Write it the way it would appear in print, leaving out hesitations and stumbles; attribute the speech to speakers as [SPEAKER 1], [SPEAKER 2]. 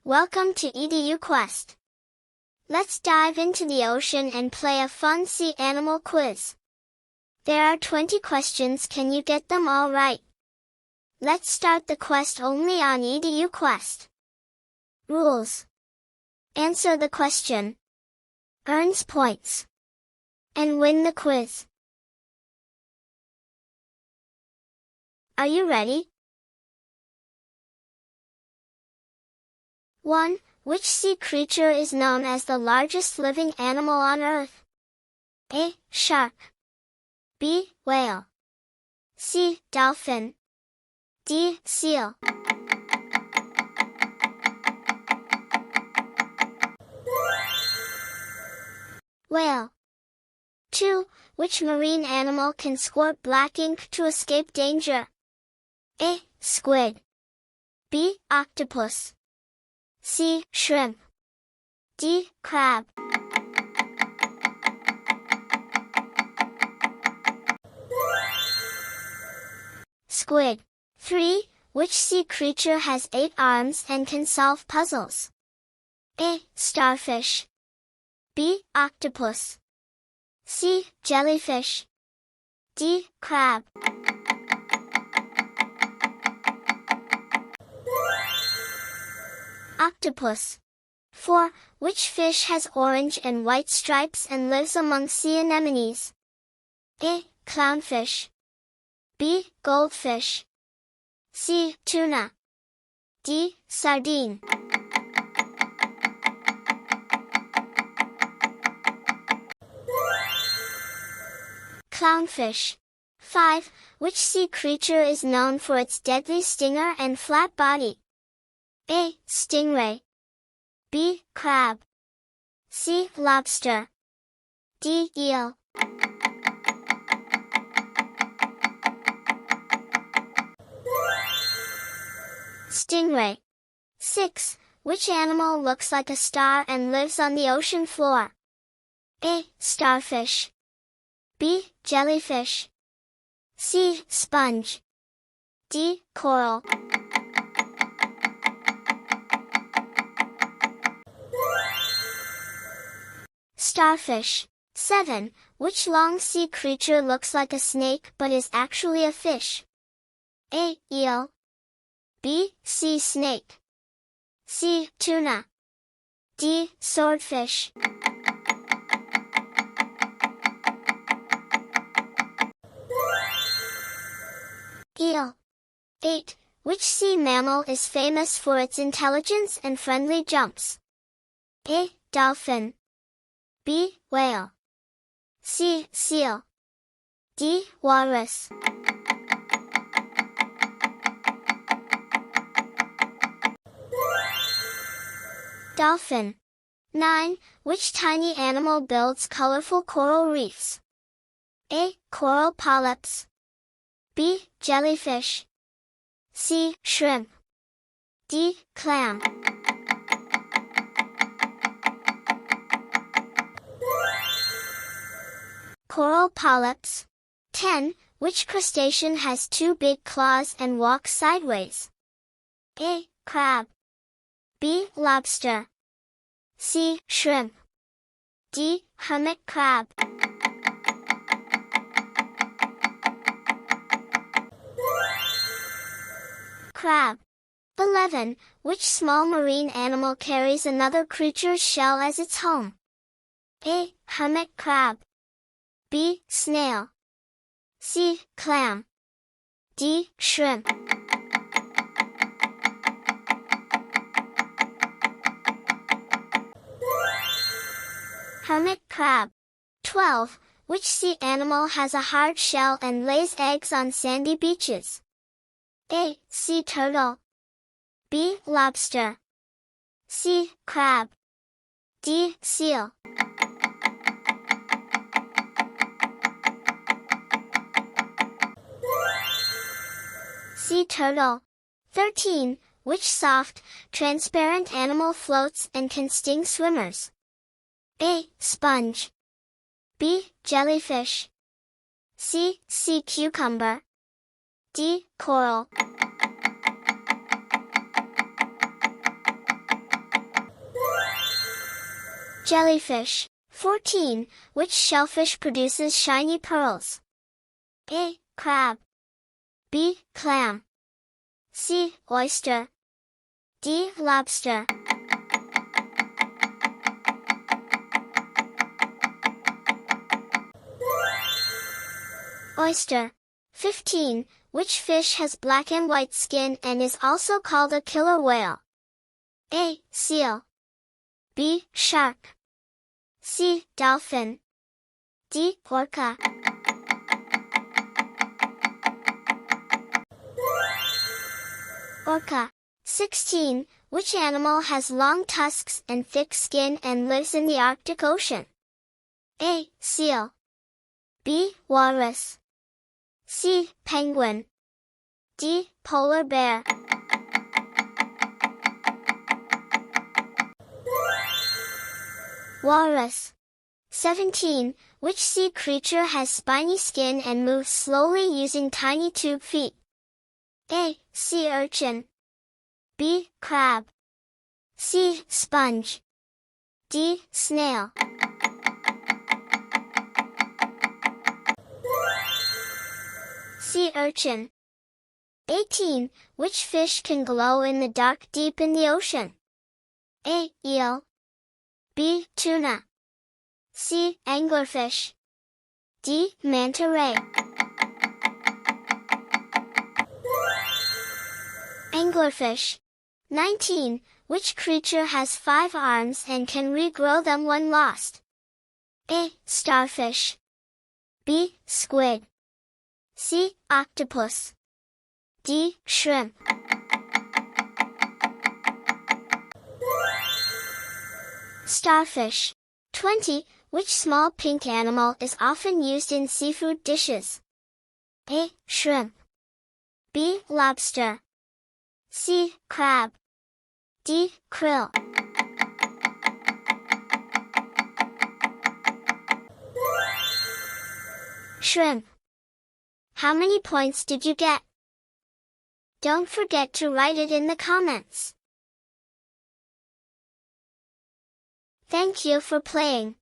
[SPEAKER 1] Welcome to EduQuest. Let's dive into the ocean and play a fun sea animal quiz. There are 20 questions. Can you get them all right? Let's start the quest only on EduQuest. Rules. Answer the question. Earns points. And win the quiz. Are you ready? 1. Which sea creature is known as the largest living animal on Earth? A. Shark. B. Whale. C. Dolphin. D. Seal. Whale. 2. Which marine animal can squirt black ink to escape danger? A. Squid. B. Octopus. C. Shrimp. D. Crab. Squid. 3. Which sea creature has 8 arms and can solve puzzles? A. Starfish. B. Octopus. C. Jellyfish. D. Crab. Octopus. 4. Which fish has orange and white stripes and lives among sea anemones? A. Clownfish. B. Goldfish. C. Tuna. D. Sardine. Clownfish. 5. Which sea creature is known for its deadly stinger and flat body? A. Stingray. B. Crab. C. Lobster. D. Eel. Stingray. 6. Which animal looks like a star and lives on the ocean floor? A. Starfish. B. Jellyfish. C. Sponge. D. Coral. Starfish. 7. Which long sea creature looks like a snake but is actually a fish? A. Eel. B. Sea snake. C. Tuna. D. Swordfish. Eel. 8. Which sea mammal is famous for its intelligence and friendly jumps? A. Dolphin. B. Whale. C. Seal. D. Walrus. Dolphin. 9. Which tiny animal builds colorful coral reefs? A. Coral polyps. B. Jellyfish. C. Shrimp. D. Clam. Coral polyps. 10. Which crustacean has 2 big claws and walks sideways? A. Crab. B. Lobster. C. Shrimp. D. Hermit crab. Crab. 11. Which small marine animal carries another creature's shell as its home? A. Hermit crab. B. Snail. C. Clam. D. Shrimp. Hermit crab. 12. Which sea animal has a hard shell and lays eggs on sandy beaches? A. Sea turtle. B. Lobster. C. Crab. D. Seal. Sea turtle. 13. Which soft, transparent animal floats and can sting swimmers? A. Sponge. B. Jellyfish. C. Sea cucumber. D. Coral. Jellyfish. 14. Which shellfish produces shiny pearls? A. Crab. B. Clam. C. Oyster. D. Lobster. Oyster. 15. Which fish has black and white skin and is also called a killer whale? A. Seal. B. Shark. C. Dolphin. D. Orca. Orca. 16. Which animal has long tusks and thick skin and lives in the Arctic Ocean? A. Seal. B. Walrus. C. Penguin. D. Polar bear. Walrus. 17. Which sea creature has spiny skin and moves slowly using tiny tube feet? A. Sea urchin. B. Crab. C. Sponge. D. Snail. Sea urchin. 18. Which fish can glow in the dark deep in the ocean? A. Eel. B. Tuna. C. Anglerfish. D. Manta ray. Anglerfish. 19. Which creature has 5 arms and can regrow them when lost? A. Starfish. B. Squid. C. Octopus. D. Shrimp. Starfish. 20. Which small pink animal is often used in seafood dishes? A. Shrimp. B. Lobster. C. Crab. D. Krill. Shrimp. How many points did you get? Don't forget to write it in the comments. Thank you for playing.